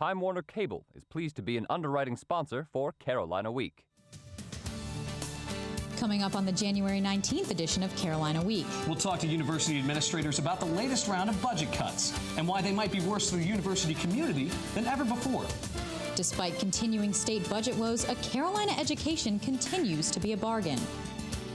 Time Warner Cable is pleased to be an underwriting sponsor for Carolina Week. Coming up on the January 19th edition of Carolina Week. We'll talk to university administrators about the latest round of budget cuts and why they might be worse for the university community than ever before. Despite continuing state budget woes, a Carolina education continues to be a bargain.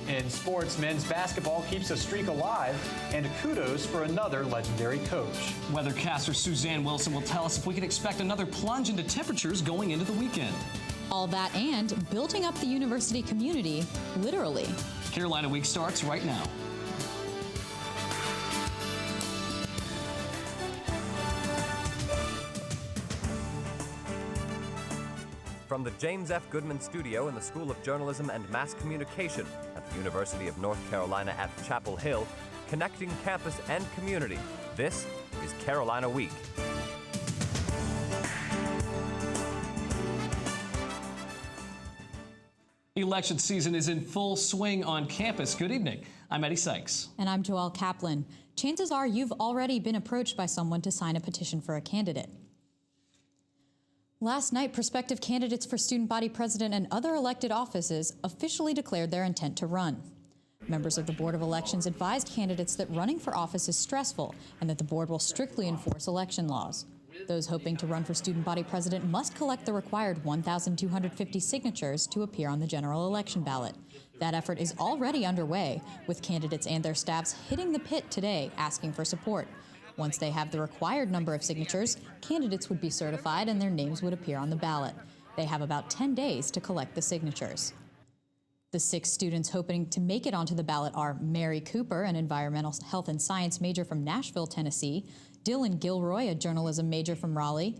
In sports, men's basketball keeps a streak alive, and kudos for another legendary coach. Weathercaster Suzanne Wilson will tell us if we can expect another plunge into temperatures going into the weekend. All that and building up the university community, literally. Carolina Week starts right now. From the James F. Goodman Studio in the School of Journalism and Mass Communication at the University of North Carolina at Chapel Hill, connecting campus and community, this is Carolina Week. Election season is in full swing on campus. Good evening. I'm Eddie Sykes. And I'm Joelle Kaplan. Chances are you've already been approached by someone to sign a petition for a candidate. Last night, prospective candidates for student body president and other elected offices officially declared their intent to run. Members of the Board of Elections advised candidates that running for office is stressful and that the board will strictly enforce election laws. Those hoping to run for student body president must collect the required 1,250 signatures to appear on the general election ballot. That effort is already underway, with candidates and their staffs hitting the pit today asking for support. Once they have the required number of signatures, candidates would be certified and their names would appear on the ballot. They have about 10 days to collect the signatures. The 6 students hoping to make it onto the ballot are Mary Cooper, an environmental health and science major from Nashville, Tennessee, Dylan Gilroy, a journalism major from Raleigh,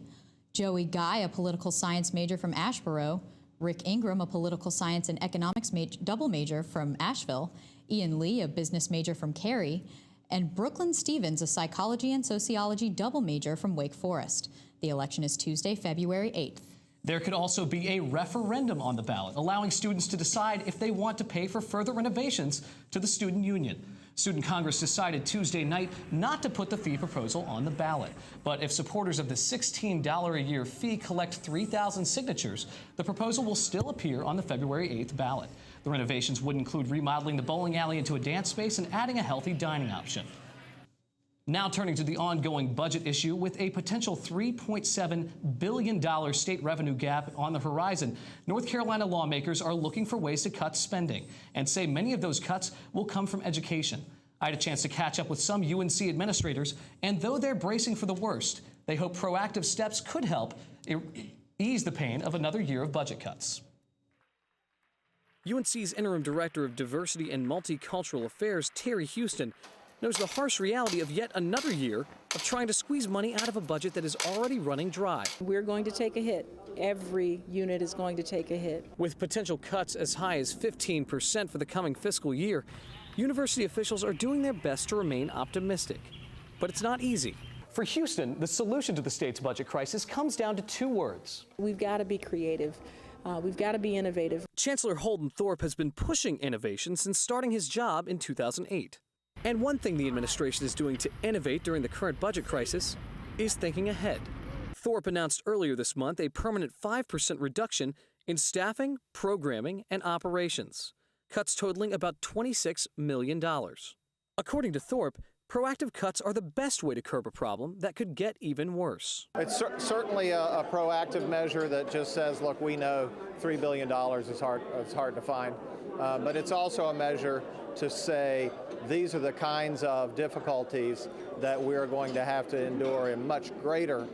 Joey Guy, a political science major from Asheboro, Rick Ingram, a political science and economics double major from Asheville, Ian Lee, a business major from Cary, and Brooklyn Stevens, a psychology and sociology double major from Wake Forest. The election is Tuesday, February 8th. There could also be a referendum on the ballot, allowing students to decide if they want to pay for further renovations to the student union. Student Congress decided Tuesday night not to put the fee proposal on the ballot. But if supporters of the $16 a year fee collect 3,000 signatures, the proposal will still appear on the February 8th ballot. The renovations would include remodeling the bowling alley into a dance space and adding a healthy dining option. Now turning to the ongoing budget issue, with a potential $3.7 billion state revenue gap on the horizon, North Carolina lawmakers are looking for ways to cut spending and say many of those cuts will come from education. I had a chance to catch up with some UNC administrators, and though they're bracing for the worst, they hope proactive steps could help ease the pain of another year of budget cuts. UNC's interim director of diversity and multicultural affairs, Terry Houston, knows the harsh reality of yet another year of trying to squeeze money out of a budget that is already running dry. We're going to take a hit. Every unit is going to take a hit. With potential cuts as high as 15% for the coming fiscal year, university officials are doing their best to remain optimistic. But it's not easy. For Houston, the solution to the state's budget crisis comes down to 2 words. We've got to be creative. We've got to be innovative. Chancellor Holden Thorpe has been pushing innovation since starting his job in 2008. And one thing the administration is doing to innovate during the current budget crisis is thinking ahead. Thorpe announced earlier this month a permanent 5% reduction in staffing, programming, and operations, cuts totaling about $26 million. According to Thorpe, proactive cuts are the best way to curb a problem that could get even worse. It's certainly a proactive measure that just says, look, we know $3 billion is hard to find, but it's also a measure to say these are the kinds of difficulties that we're going to have to endure in much greater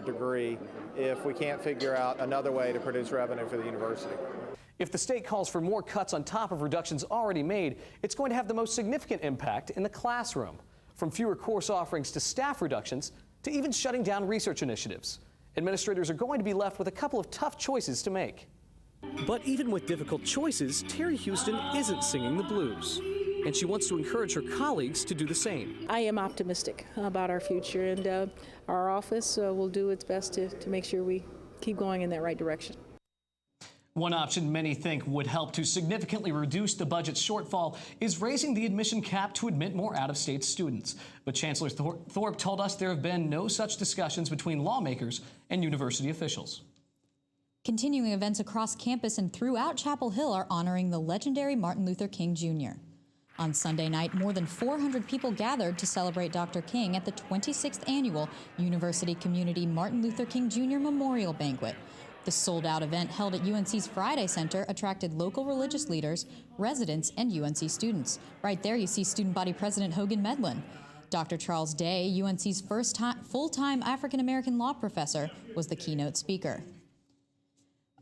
degree if we can't figure out another way to produce revenue for the university. If the state calls for more cuts on top of reductions already made, it's going to have the most significant impact in the classroom, from fewer course offerings to staff reductions to even shutting down research initiatives. Administrators are going to be left with a couple of tough choices to make. But even with difficult choices, Terry Houston isn't singing the blues, and she wants to encourage her colleagues to do the same. I am optimistic about our future, and our office will do its best to make sure we keep going in that right direction. One option many think would help to significantly reduce the budget shortfall is raising the admission cap to admit more out-of-state students. But Chancellor Thorpe told us there have been no such discussions between lawmakers and university officials. Continuing events across campus and throughout Chapel Hill are honoring the legendary Martin Luther King Jr. On Sunday night, more than 400 people gathered to celebrate Dr. King at the 26th annual University Community Martin Luther King Jr. Memorial Banquet. The sold-out event held at UNC's Friday Center attracted local religious leaders, residents, and UNC students. Right there you see Student Body President Hogan Medlin. Dr. Charles Day, UNC's first full-time African-American law professor, was the keynote speaker.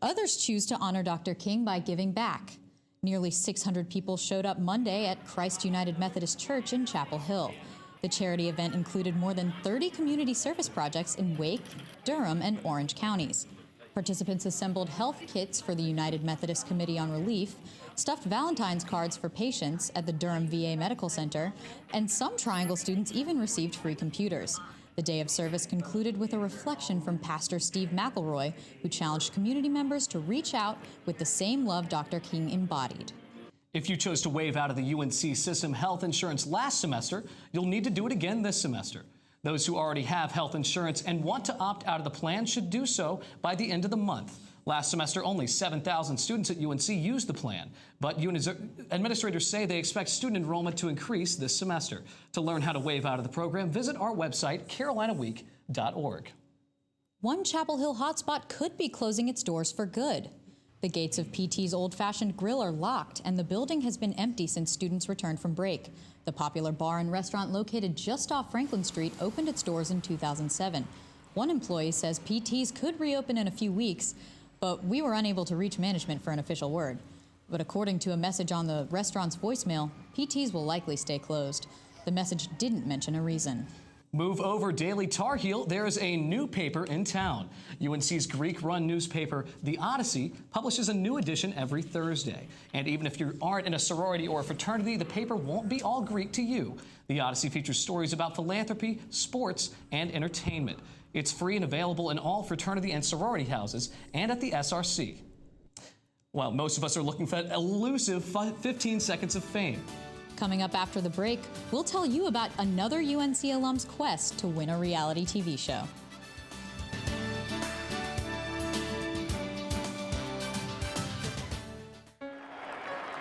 Others choose to honor Dr. King by giving back. Nearly 600 people showed up Monday at Christ United Methodist Church in Chapel Hill. The charity event included more than 30 community service projects in Wake, Durham, and Orange counties. Participants assembled health kits for the United Methodist Committee on Relief, stuffed Valentine's cards for patients at the Durham VA Medical Center, and some Triangle students even received free computers. The day of service concluded with a reflection from Pastor Steve McElroy, who challenged community members to reach out with the same love Dr. King embodied. If you chose to waive out of the UNC system health insurance last semester, you'll need to do it again this semester. Those who already have health insurance and want to opt out of the plan should do so by the end of the month. Last semester, only 7,000 students at UNC used the plan, but administrators say they expect student enrollment to increase this semester. To learn how to waive out of the program, visit our website, carolinaweek.org. One Chapel Hill hotspot could be closing its doors for good. The gates of PT's Old Fashioned Grill are locked, and the building has been empty since students returned from break. The popular bar and restaurant located just off Franklin Street opened its doors in 2007. One employee says PT's could reopen in a few weeks, but we were unable to reach management for an official word. But according to a message on the restaurant's voicemail, PT's will likely stay closed. The message didn't mention a reason. Move over Daily Tar Heel. There is a new paper in town. UNC's Greek-run newspaper, The Odyssey, publishes a new edition every Thursday. And even if you aren't in a sorority or a fraternity, the paper won't be all Greek to you. The Odyssey features stories about philanthropy, sports, and entertainment. It's free and available in all fraternity and sorority houses and at the SRC. Well, most of us are looking for that elusive 15 seconds of fame. Coming up after the break, we'll tell you about another UNC alum's quest to win a reality TV show.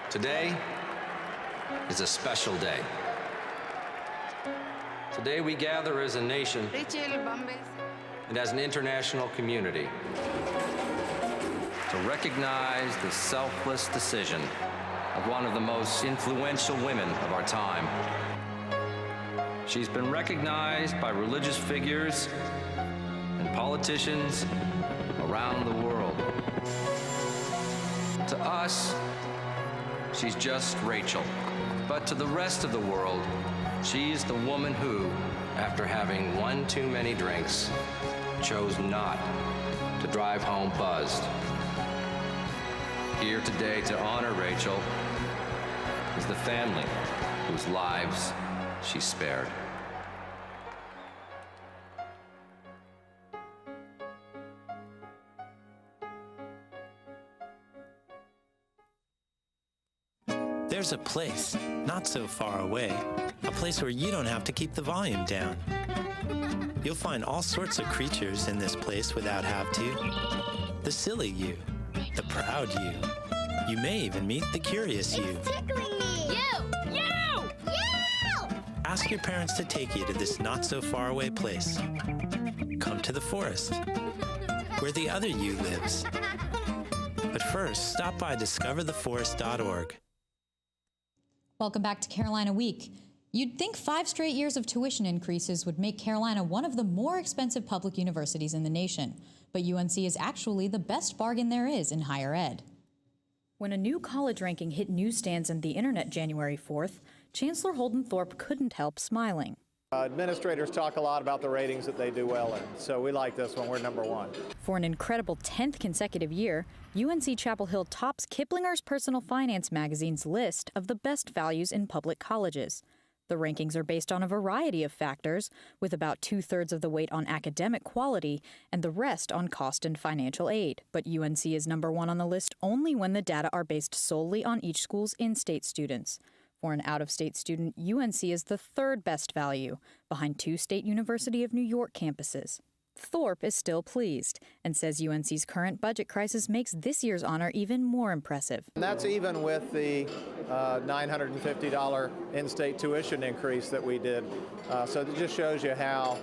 Today is a special day. Today we gather as a nation and as an international community to recognize the selfless decision of one of the most influential women of our time. She's been recognized by religious figures and politicians around the world. To us, she's just Rachel. But to the rest of the world, she's the woman who, after having one too many drinks, chose not to drive home buzzed. Here today to honor Rachel is the family whose lives she spared. There's a place not so far away, a place where you don't have to keep the volume down. You'll find all sorts of creatures in this place without have to. The silly you, the proud you. You may even meet the curious you. It's tickling me! You! Ask your parents to take you to this not so far away place. Come to the forest, where the other you lives. But first, stop by discovertheforest.org. Welcome back to Carolina Week. You'd think 5 straight years of tuition increases would make Carolina one of the more expensive public universities in the nation. But UNC is actually the best bargain there is in higher ed. When a new college ranking hit newsstands and the internet January 4th, Chancellor Holden Thorpe couldn't help smiling. Administrators talk a lot about the ratings that they do well in, so we like this one. We're number 1. For an incredible 10th consecutive year, UNC Chapel Hill tops Kiplinger's Personal Finance magazine's list of the best values in public colleges. The rankings are based on a variety of factors, with about 2/3 of the weight on academic quality and the rest on cost and financial aid. But UNC is number 1 on the list only when the data are based solely on each school's in-state students. For an out-of-state student, UNC is the 3rd best value, behind 2 State University of New York campuses. Thorpe is still pleased and says UNC's current budget crisis makes this year's honor even more impressive. And that's even with the $950 in-state tuition increase that we did. So it just shows you how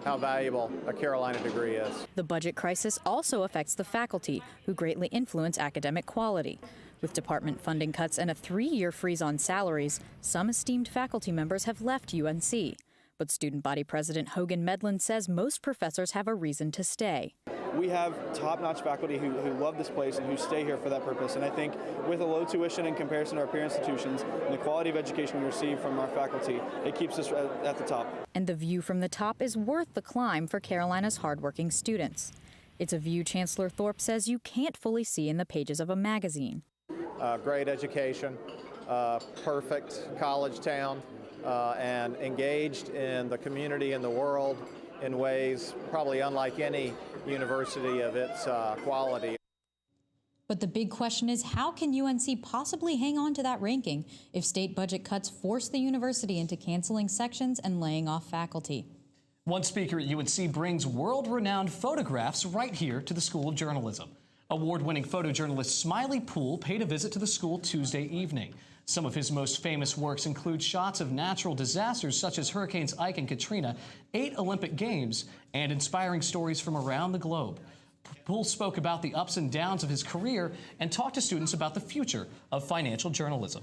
valuable a Carolina degree is. The budget crisis also affects the faculty, who greatly influence academic quality. With department funding cuts and a 3-year freeze on salaries, some esteemed faculty members have left UNC. But student body president Hogan Medlin says most professors have a reason to stay. We have top-notch faculty who love this place and who stay here for that purpose. And I think with a low tuition in comparison to our peer institutions and the quality of education we receive from our faculty, it keeps us at the top. And the view from the top is worth the climb for Carolina's hardworking students. It's a view Chancellor Thorpe says you can't fully see in the pages of a magazine. Great education, perfect college town, and engaged in the community and the world in ways probably unlike any university of its quality. But the big question is, how can UNC possibly hang on to that ranking if state budget cuts force the university into canceling sections and laying off faculty? One speaker at UNC brings world-renowned photographs right here to the School of Journalism. Award-winning photojournalist Smiley Poole paid a visit to the school Tuesday evening. Some of his most famous works include shots of natural disasters such as Hurricanes Ike and Katrina, 8 Olympic Games, and inspiring stories from around the globe. Poole spoke about the ups and downs of his career and talked to students about the future of financial journalism.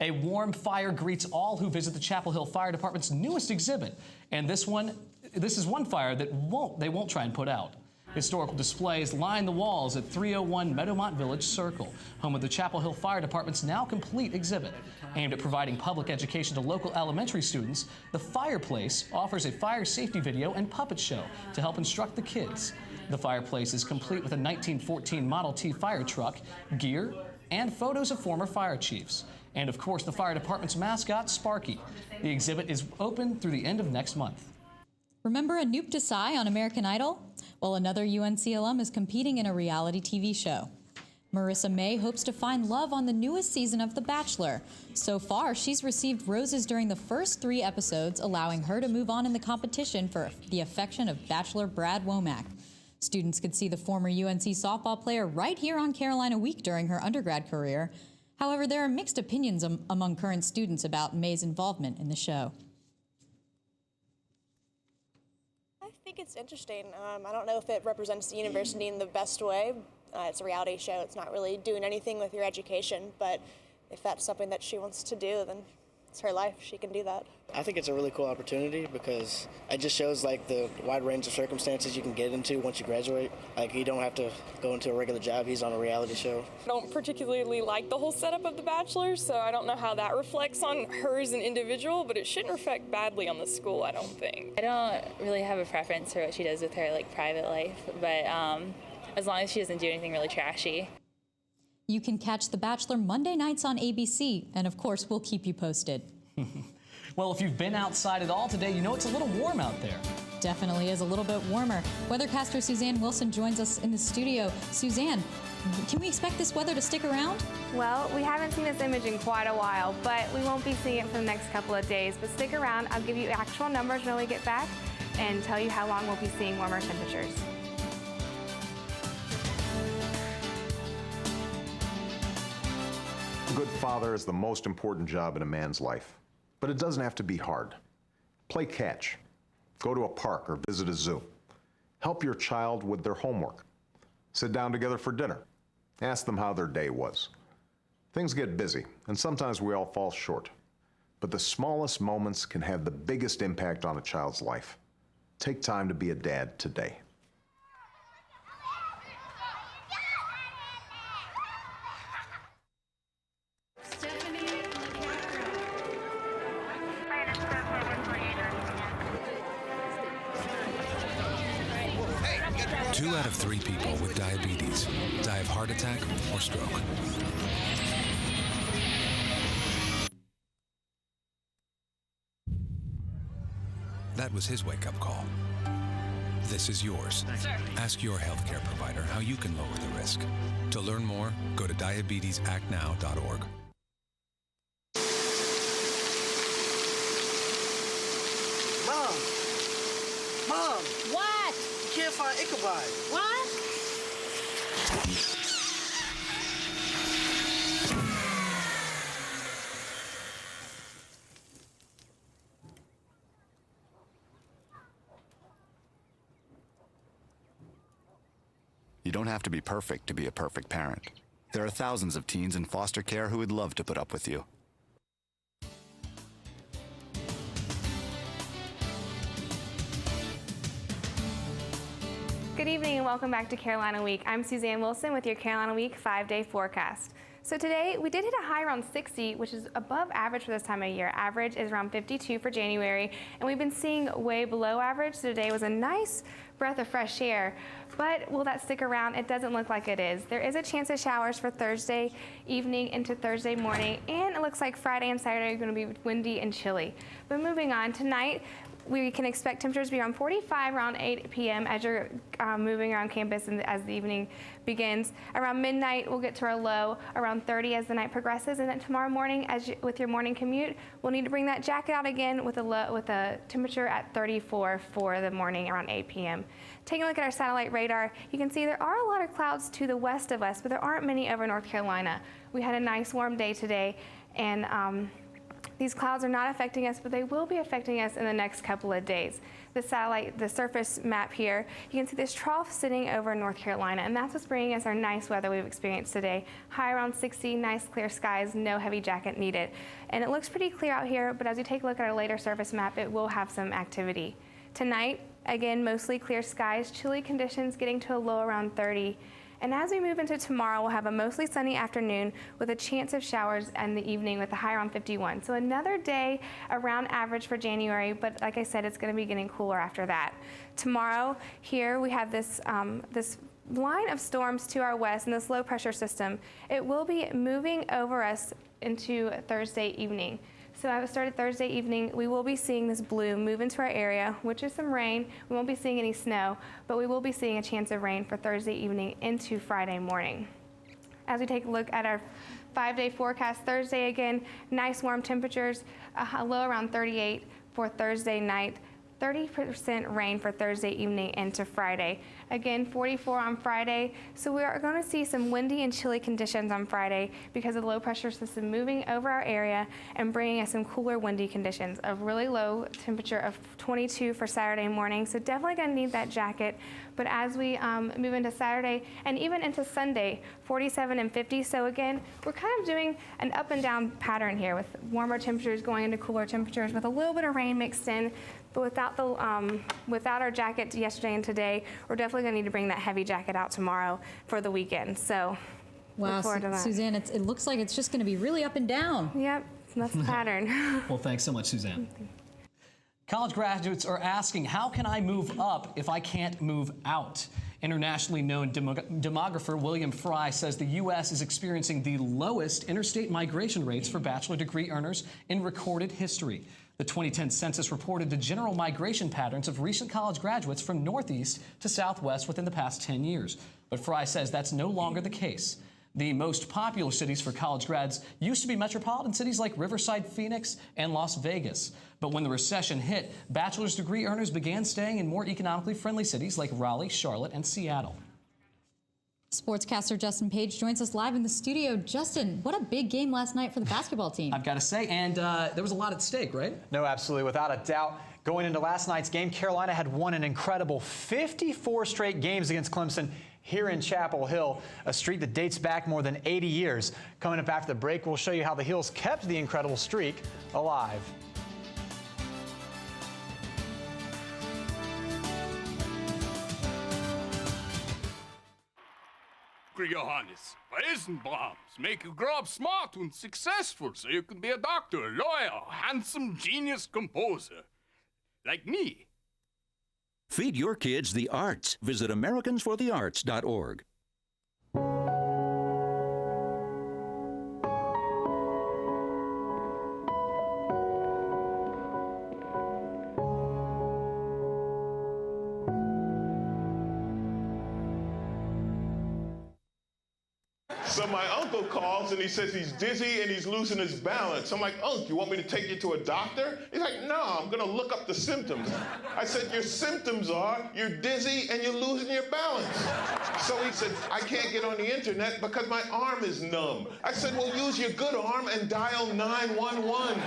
A warm fire greets all who visit the Chapel Hill Fire Department's newest exhibit, and this is one fire that they won't try and put out. Historical displays line the walls at 301 Meadowmont Village Circle, home of the Chapel Hill Fire Department's now complete exhibit. Aimed at providing public education to local elementary students, the Fireplace offers a fire safety video and puppet show to help instruct the kids. The Fireplace is complete with a 1914 Model T fire truck, gear, and photos of former fire chiefs. And of course, the fire department's mascot, Sparky. The exhibit is open through the end of next month. Remember Anoop Desai on American Idol? Well, another UNC alum is competing in a reality TV show. Marissa May hopes to find love on the newest season of The Bachelor. So far, she's received roses during the first 3 episodes, allowing her to move on in the competition for the affection of Bachelor Brad Womack. Students could see the former UNC softball player right here on Carolina Week during her undergrad career. However, there are mixed opinions among current students about May's involvement in the show. I think it's interesting. I don't know if it represents the university in the best way. It's a reality show. It's not really doing anything with your education, but if that's something that she wants to do, then it's her life. She can do that. I think it's a really cool opportunity because it just shows like the wide range of circumstances you can get into once you graduate. Like you don't have to go into a regular job. He's on a reality show. I don't particularly like the whole setup of The Bachelor, so I don't know how that reflects on her as an individual, but it shouldn't reflect badly on the school, I don't think. I don't really have a preference for what she does with her like private life, but as long as she doesn't do anything really trashy. You can catch The Bachelor Monday nights on ABC, and of course, we'll keep you posted. Well, if you've been outside at all today, you know it's a little warm out there. Definitely is a little bit warmer. Weathercaster Suzanne Wilson joins us in the studio. Suzanne, can we expect this weather to stick around? Well, we haven't seen this image in quite a while, but we won't be seeing it for the next couple of days. But stick around. I'll give you actual numbers when we get back and tell you how long we'll be seeing warmer temperatures. A good father is the most important job in a man's life, but it doesn't have to be hard. Play catch, go to a park or visit a zoo. Help your child with their homework. Sit down together for dinner. Ask them how their day was. Things get busy, and sometimes we all fall short. But the smallest moments can have the biggest impact on a child's life. Take time to be a dad today. Two out of 3 people with diabetes die of heart attack or stroke. That was his wake-up call. This is yours. Sir. Ask your healthcare provider how you can lower the risk. To learn more, go to diabetesactnow.org. Mom! What? You can't find Ichabod. What? You don't have to be perfect to be a perfect parent. There are thousands of teens in foster care who would love to put up with you. Good evening and welcome back to Carolina Week. I'm Suzanne Wilson with your Carolina Week 5-day forecast. So today we did hit a high around 60, which is above average for this time of year. Average is around 52 for January, and we've been seeing way below average. So today was a nice breath of fresh air. But will that stick around? It doesn't look like it is. There is a chance of showers for Thursday evening into Thursday morning, and it looks like Friday and Saturday are going to be windy and chilly. But moving on, tonight we can expect temperatures to be around 45 around 8 p.m. as you're moving around campus and as the evening begins. Around midnight, we'll get to our low around 30 as the night progresses, and then tomorrow morning, with your morning commute, we'll need to bring that jacket out again with a temperature at 34 for the morning around 8 p.m. Taking a look at our satellite radar, you can see there are a lot of clouds to the west of us, but there aren't many over North Carolina. We had a nice warm day today, and these clouds are not affecting us, but they will be affecting us in the next couple of days. The surface map here, you can see this trough sitting over North Carolina, and that's what's bringing us our nice weather we've experienced today. High around 60, nice clear skies, no heavy jacket needed. And it looks pretty clear out here, but as we take a look at our later surface map, it will have some activity. Tonight, again, mostly clear skies, chilly conditions getting to a low around 30. And as we move into tomorrow, we'll have a mostly sunny afternoon with a chance of showers in the evening with a high around 51. So another day around average for January, but like I said, it's going to be getting cooler after that. Tomorrow, here we have this line of storms to our west and this low pressure system. It will be moving over us into Thursday evening. So I started Thursday evening. We will be seeing this blue move into our area, which is some rain. We won't be seeing any snow, but we will be seeing a chance of rain for Thursday evening into Friday morning. As we take a look at our 5-day forecast, Thursday again, nice warm temperatures, a low around 38 for Thursday night, 30% rain for Thursday evening into Friday. Again, 44 on Friday. So we are going to see some windy and chilly conditions on Friday because of the low pressure system moving over our area and bringing us some cooler windy conditions. A really low temperature of 22 for Saturday morning. So definitely going to need that jacket. But as we move into Saturday and even into Sunday, 47 and 50. So again, we're kind of doing an up and down pattern here with warmer temperatures going into cooler temperatures with a little bit of rain mixed in. But without our jacket yesterday and today, we're definitely going to need to bring that heavy jacket out tomorrow for the weekend. So look forward to that. Suzanne, it looks like it's just going to be really up and down. Yep, that's the pattern. Well, thanks so much, Suzanne. College graduates are asking, how can I move up if I can't move out? Internationally known demographer William Fry says the U.S. is experiencing the lowest interstate migration rates for bachelor degree earners in recorded history. The 2010 census reported the general migration patterns of recent college graduates from Northeast to Southwest within the past 10 years. But Fry says that's no longer the case. The most popular cities for college grads used to be metropolitan cities like Riverside, Phoenix, and Las Vegas. But when the recession hit, bachelor's degree earners began staying in more economically friendly cities like Raleigh, Charlotte, and Seattle. Sportscaster Justin Page joins us live in the studio. Justin, what a big game last night for the basketball team. I've got to say, and there was a lot at stake, right? No, absolutely, without a doubt. Going into last night's game, Carolina had won an incredible 54 straight games against Clemson here in Chapel Hill, a streak that dates back more than 80 years. Coming up after the break, we'll show you how the Heels kept the incredible streak alive. Johannes, Eisenbahns make you grow up smart and successful so you can be a doctor, lawyer, handsome genius composer. Like me. Feed your kids the arts. Visit AmericansForTheArts.org. So my uncle calls and he says he's dizzy and he's losing his balance. I'm like, Unc, you want me to take you to a doctor? He's like, no, I'm gonna look up the symptoms. I said, your symptoms are you're dizzy and you're losing your balance. So he said, I can't get on the internet because my arm is numb. I said, well, use your good arm and dial 911.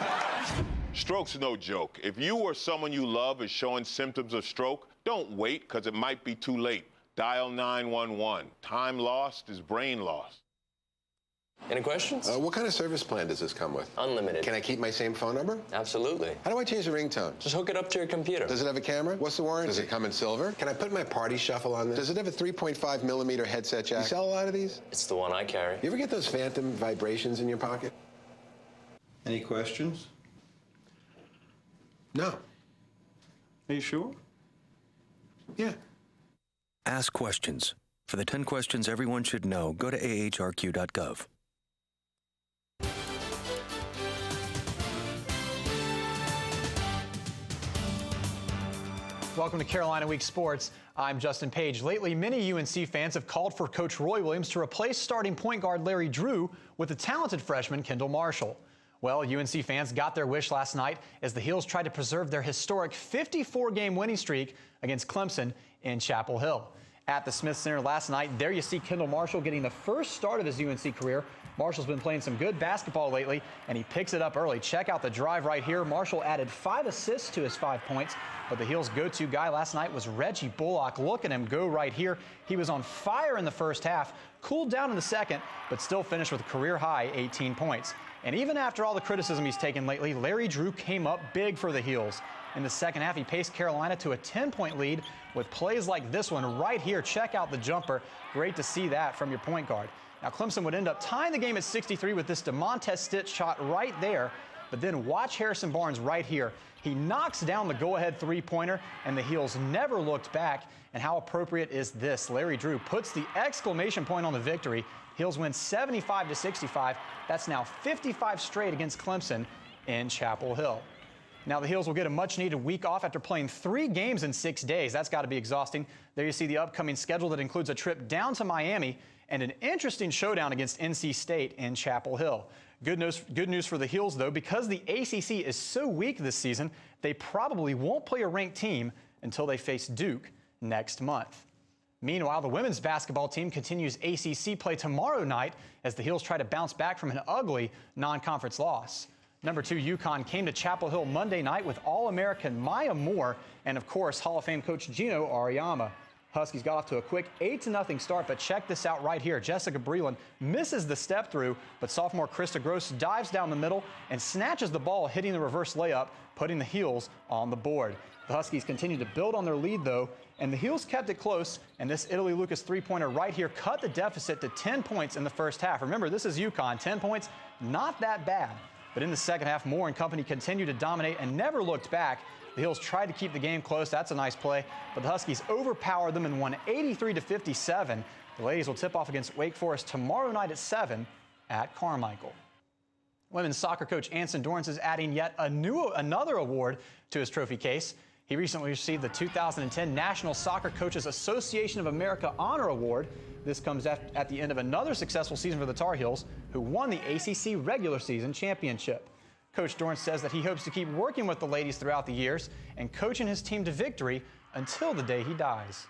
Stroke's no joke. If you or someone you love is showing symptoms of stroke, don't wait because it might be too late. Dial 911. Time lost is brain lost. Any questions? What kind of service plan does this come with? Unlimited. Can I keep my same phone number? Absolutely. How do I change the ringtone? Just hook it up to your computer. Does it have a camera? What's the warranty? Does it come in silver? Can I put my party shuffle on this? Does it have a 3.5 millimeter headset jack? You sell a lot of these? It's the one I carry. You ever get those phantom vibrations in your pocket? Any questions? No. Are you sure? Yeah. Ask questions. For the 10 questions everyone should know, go to ahrq.gov. Welcome to Carolina Week Sports. I'm Justin Page. Lately, many UNC fans have called for Coach Roy Williams to replace starting point guard Larry Drew with the talented freshman Kendall Marshall. Well, UNC fans got their wish last night as the Heels tried to preserve their historic 54-game winning streak against Clemson in Chapel Hill. At the Smith Center last night, there you see Kendall Marshall getting the first start of his UNC career. Marshall's been playing some good basketball lately, and he picks it up early. Check out the drive right here. Marshall added 5 assists to his 5 points, but the Heels' go-to guy last night was Reggie Bullock. Look at him go right here. He was on fire in the first half, cooled down in the second, but still finished with a career-high 18 points. And even after all the criticism he's taken lately, Larry Drew came up big for the Heels. In the second half, he paced Carolina to a 10-point lead with plays like this one right here. Check out the jumper. Great to see that from your point guard. Now, Clemson would end up tying the game at 63 with this DeMontez Stitch shot right there. But then watch Harrison Barnes right here. He knocks down the go-ahead three-pointer, and the Heels never looked back. And how appropriate is this? Larry Drew puts the exclamation point on the victory. Heels win 75-65. That's now 55 straight against Clemson in Chapel Hill. Now the Heels will get a much-needed week off after playing 3 games in 6 days. That's got to be exhausting. There you see the upcoming schedule that includes a trip down to Miami and an interesting showdown against NC State in Chapel Hill. Good news for the Heels, though, because the ACC is so weak this season, they probably won't play a ranked team until they face Duke next month. Meanwhile, the women's basketball team continues ACC play tomorrow night as the Heels try to bounce back from an ugly non-conference loss. Number 2 UConn came to Chapel Hill Monday night with All-American Maya Moore and, of course, Hall of Fame coach Gino Auriemma. Huskies got off to a quick 8-0 start, but check this out right here. Jessica Breland misses the step through, but sophomore Krista Gross dives down the middle and snatches the ball, hitting the reverse layup, putting the Heels on the board. The Huskies continue to build on their lead, though, and the Heels kept it close, and this Italy Lucas three-pointer right here cut the deficit to 10 points in the first half. Remember, this is UConn. 10 points, not that bad. But in the second half, Moore and company continued to dominate and never looked back. The Heels tried to keep the game close. That's a nice play. But the Huskies overpowered them and won 83-57. The ladies will tip off against Wake Forest tomorrow night at 7 at Carmichael. Women's soccer coach Anson Dorrance is adding yet another award to his trophy case. He recently received the 2010 National Soccer Coaches Association of America Honor Award. This comes at the end of another successful season for the Tar Heels, who won the ACC regular season championship. Coach Dorrance says that he hopes to keep working with the ladies throughout the years and coaching his team to victory until the day he dies.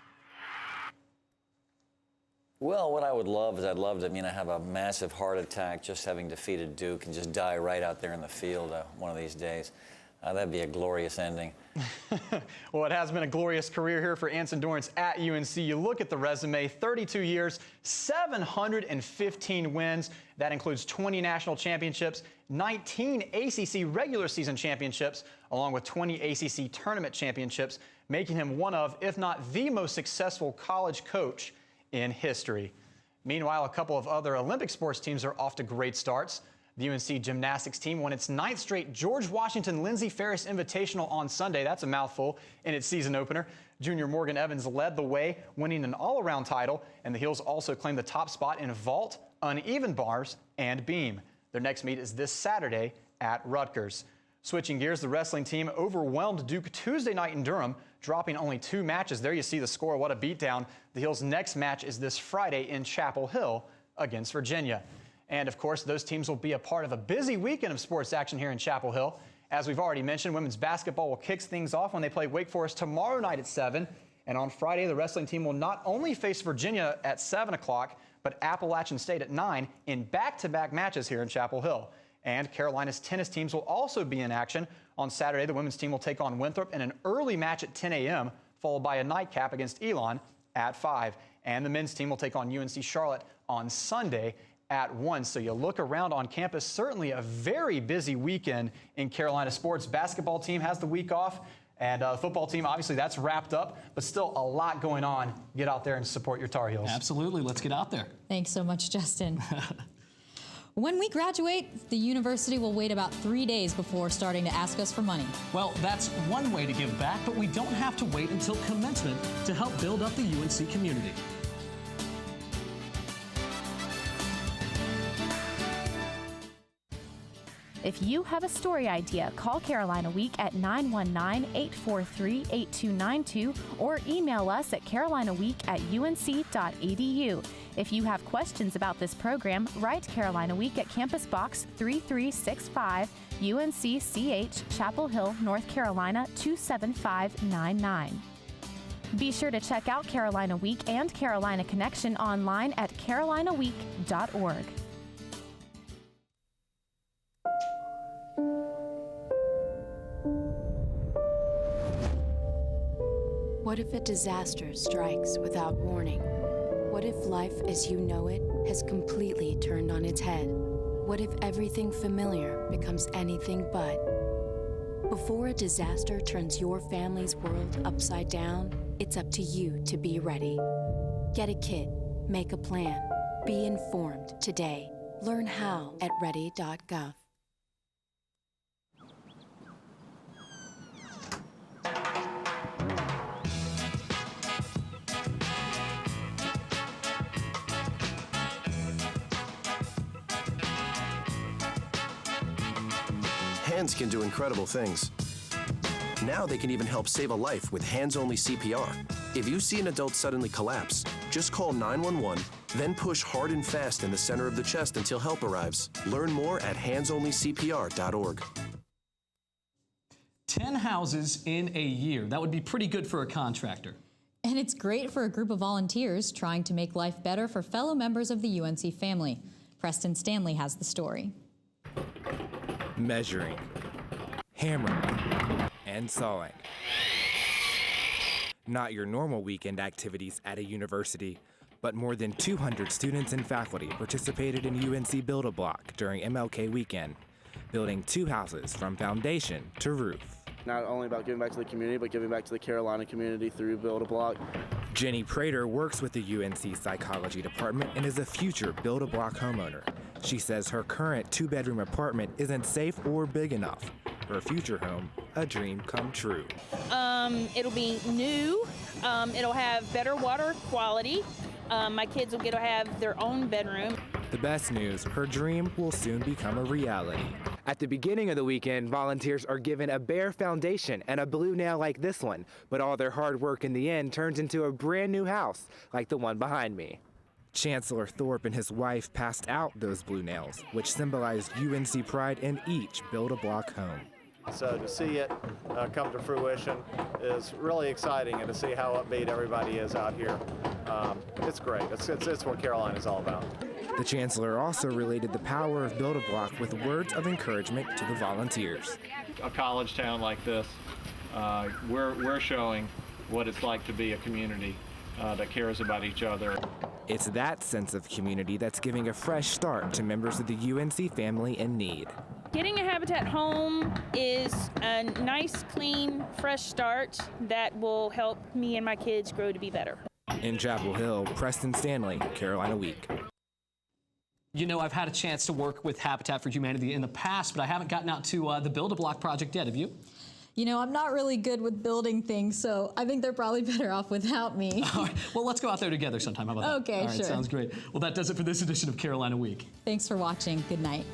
Well, what I would love is I have a massive heart attack just having defeated Duke and just die right out there in the field one of these days. That'd be a glorious ending. Well, it has been a glorious career here for Anson Dorrance at UNC. You look at the resume, 32 years, 715 wins. That includes 20 national championships, 19 ACC regular season championships, along with 20 ACC tournament championships, making him one of, if not the most successful college coach in history. Meanwhile, a couple of other Olympic sports teams are off to great starts. The UNC gymnastics team won its 9th straight George Washington Lindsey Ferris Invitational on Sunday. That's a mouthful in its season opener. Junior Morgan Evans led the way, winning an all-around title, and the Heels also claimed the top spot in vault, uneven bars, and beam. Their next meet is this Saturday at Rutgers. Switching gears, the wrestling team overwhelmed Duke Tuesday night in Durham, dropping only 2 matches. There you see the score. What a beatdown. The Heels' next match is this Friday in Chapel Hill, against Virginia. And of course, those teams will be a part of a busy weekend of sports action here in Chapel Hill. As we've already mentioned, women's basketball will kick things off when they play Wake Forest tomorrow night at 7. And on Friday, the wrestling team will not only face Virginia at 7 o'clock, but Appalachian State at 9 in back-to-back matches here in Chapel Hill. And Carolina's tennis teams will also be in action. On Saturday, the women's team will take on Winthrop in an early match at 10 a.m., followed by a nightcap against Elon at 5. And the men's team will take on UNC Charlotte on Sunday at 1. So you look around on campus, certainly a very busy weekend in Carolina sports. Basketball team has the week off, and the football team, obviously that's wrapped up, but still a lot going on. Get out there and support your Tar Heels. Absolutely. Let's get out there. Thanks so much, Justin. When we graduate, the university will wait about 3 days before starting to ask us for money. Well, that's one way to give back, but we don't have to wait until commencement to help build up the UNC community. If you have a story idea, call Carolina Week at 919-843-8292 or email us at carolinaweek@unc.edu. If you have questions about this program, write Carolina Week at Campus Box 3365, UNC-CH, Chapel Hill, North Carolina 27599. Be sure to check out Carolina Week and Carolina Connection online at carolinaweek.org. What if a disaster strikes without warning? What if life as you know it has completely turned on its head? What if everything familiar becomes anything but? Before a disaster turns your family's world upside down, it's up to you to be ready. Get a kit, make a plan, be informed today. Learn how at ready.gov. Hands can do incredible things. Now they can even help save a life with hands-only CPR. If you see an adult suddenly collapse, just call 911, then push hard and fast in the center of the chest until help arrives. Learn more at handsonlycpr.org. 10 houses in a year. That would be pretty good for a contractor. And it's great for a group of volunteers trying to make life better for fellow members of the UNC family. Preston Stanley has the story. Measuring, hammering, and sawing. Not your normal weekend activities at a university, but more than 200 students and faculty participated in UNC Build-A-Block during MLK weekend, building 2 houses from foundation to roof. Not only about giving back to the community, but giving back to the Carolina community through Build-A-Block. Jenny Prater works with the UNC Psychology Department and is a future Build-A-Block homeowner. She says her current 2-bedroom apartment isn't safe or big enough. Her future home, a dream come true. It'll be new. It'll have better water quality. My kids will get to have their own bedroom. The best news, her dream will soon become a reality. At the beginning of the weekend, volunteers are given a bare foundation and a blue nail like this one, but all their hard work in the end turns into a brand new house like the one behind me. Chancellor Thorpe and his wife passed out those blue nails, which symbolized UNC pride in each Build-A-Block home. So to see it come to fruition is really exciting, and to see how upbeat everybody is out here, it's great. It's what Carolina is all about. The Chancellor also related the power of Build-A-Block with words of encouragement to the volunteers. A college town like this, we're showing what it's like to be a community that cares about each other. It's that sense of community that's giving a fresh start to members of the UNC family in need. Getting a Habitat home is a nice, clean, fresh start that will help me and my kids grow to be better. In Chapel Hill, Preston Stanley, Carolina Week. You know, I've had a chance to work with Habitat for Humanity in the past, but I haven't gotten out to the Build-A-Block project yet. Have you? You know, I'm not really good with building things, so I think they're probably better off without me. All right. Well, let's go out there together sometime. How about that? Okay, All right, sure. Sounds great. Well, that does it for this edition of Carolina Week. Thanks for watching. Good night.